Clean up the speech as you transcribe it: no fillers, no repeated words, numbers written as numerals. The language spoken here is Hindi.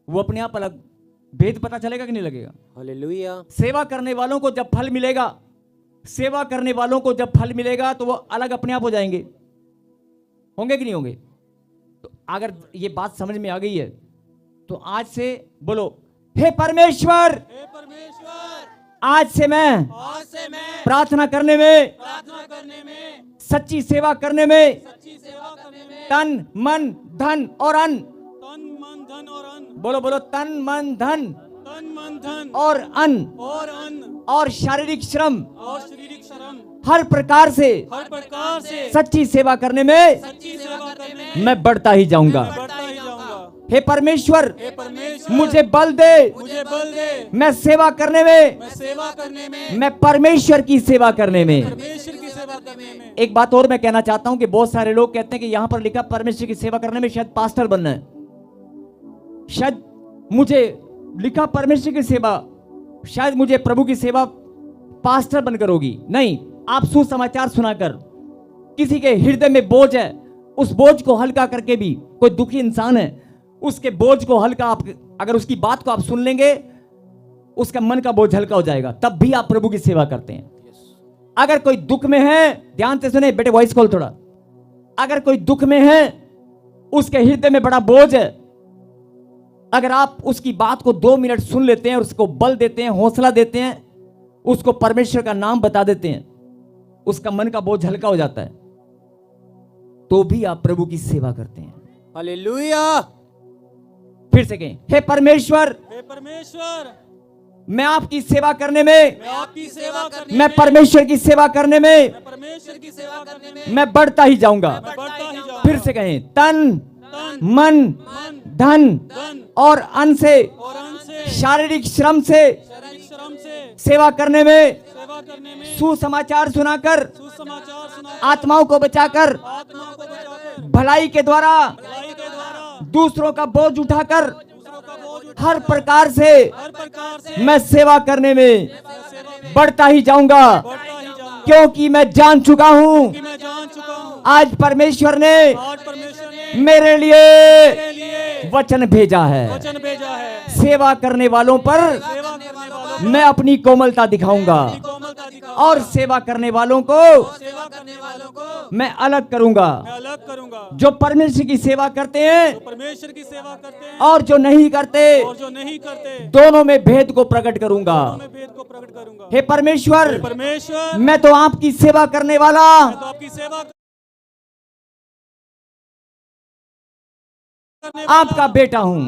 वो अपने आप अलग भेद पता चलेगा कि नहीं लगेगा? हालेलुया। सेवा करने वालों को जब फल मिलेगा, सेवा करने वालों को जब फल मिलेगा तो वो अलग अपने आप हो जाएंगे। होंगे कि नहीं होंगे? तो अगर ये बात समझ में आ गई है तो आज से बोलो, हे परमेश्वर, हे परमेश्वर, आज से मैं प्रार्थना करने में, सच्ची सेवा करने में, तन मन धन और अन्न, बोलो बोलो, तन मन धन और अन्न और शारीरिक श्रम हर प्रकार से सच्ची सेवा करने में मैं बढ़ता ही जाऊंगा। हे परमेश्वर, मुझे बल दे, मैं सेवा करने में, मैं परमेश्वर की सेवा करने में। एक बात और मैं कहना चाहता हूं कि बहुत सारे लोग कहते हैं कि यहां पर लिखा परमेश्वर की सेवा करने में शायद पास्टर बनना है, शायद मुझे लिखा परमेश्वर की सेवा, शायद मुझे प्रभु की सेवा पास्टर बनकर होगी। नहीं, आप सुसमाचार सुनाकर किसी के हृदय में बोझ है, उस बोझ को हल्का करके भी, कोई दुखी इंसान है उसके बोझ को हल्का, आप अगर उसकी बात को आप सुन लेंगे उसका मन का बोझ हल्का हो जाएगा, तब भी आप प्रभु की सेवा करते हैं। अगर कोई दुख में है, ध्यान से सुने बेटे, वॉइस कॉल थोड़ा, अगर कोई दुख में है, उसके हृदय में बड़ा बोझ है, अगर आप उसकी बात को 2 मिनट सुन लेते हैं, उसको बल देते हैं, हौसला देते हैं, उसको परमेश्वर का नाम बता देते हैं, उसका मन का बोझ हल्का हो जाता है, तो भी आप प्रभु की सेवा करते हैं। हालेलुया। फिर से कहें, हे परमेश्वर, मैं आपकी सेवा करने में, मैं परमेश्वर की सेवा करने में मैं बढ़ता ही जाऊंगा। फिर से कहें, तन मन धन और अन्न से, शारीरिक श्रम से सेवा करने में, सुसमाचार सुनाकर, आत्माओं को बचाकर, भलाई के द्वारा दूसरों का बोझ उठाकर, हर प्रकार से मैं सेवा करने में बढ़ता ही जाऊंगा, क्योंकि मैं जान चुका हूं आज परमेश्वर ने मेरे लिए वचन भेजा है। सेवा करने वालों पर मैं अपनी कोमलता दिखाऊंगा और सेवा करने वालों को मैं अलग करूंगा। जो परमेश्वर की सेवा करते हैं और जो नहीं करते, दोनों में भेद को प्रकट करूंगा। हे परमेश्वर, मैं तो आपकी सेवा करने वाला आपका बेटा हूं।